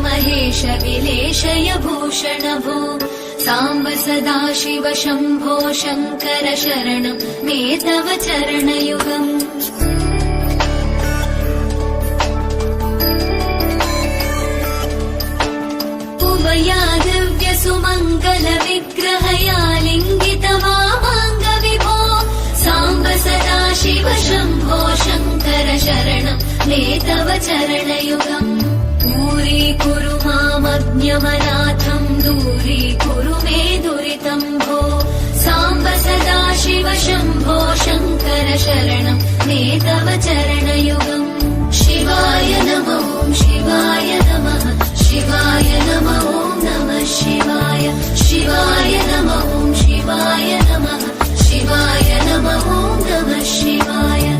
महेश विलेशय भूषण भो साम्ब सदाशिव शम्भो शङ्कर शरणं मे तव चरणयुगम् उमया दिव्य सुमङ्गल विग्रहया लिङ्गित वामाङ्ग विभो साम्ब सदाशिव शम्भो शङ्कर शरणं मे तव चरणयुगम् दूरीकुरु मामज्ञमनाथम् दूरीकुरु मे दुरितम् भो साम्ब सदाशिव शम्भो शङ्कर शरणं मे तव चरणयुगम् शिवाय नमो शिवाय नमः शिवाय नमो नमः शिवाय शिवाय नमो शिवाय नमः शिवाय नमो नमः शिवाय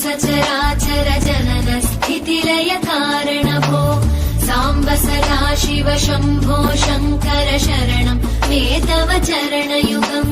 सचराचर जनन स्थितिलय कारण भो साम्ब सदाशिव शम्भो शङ्कर शरणं मे तव चरणयुगम्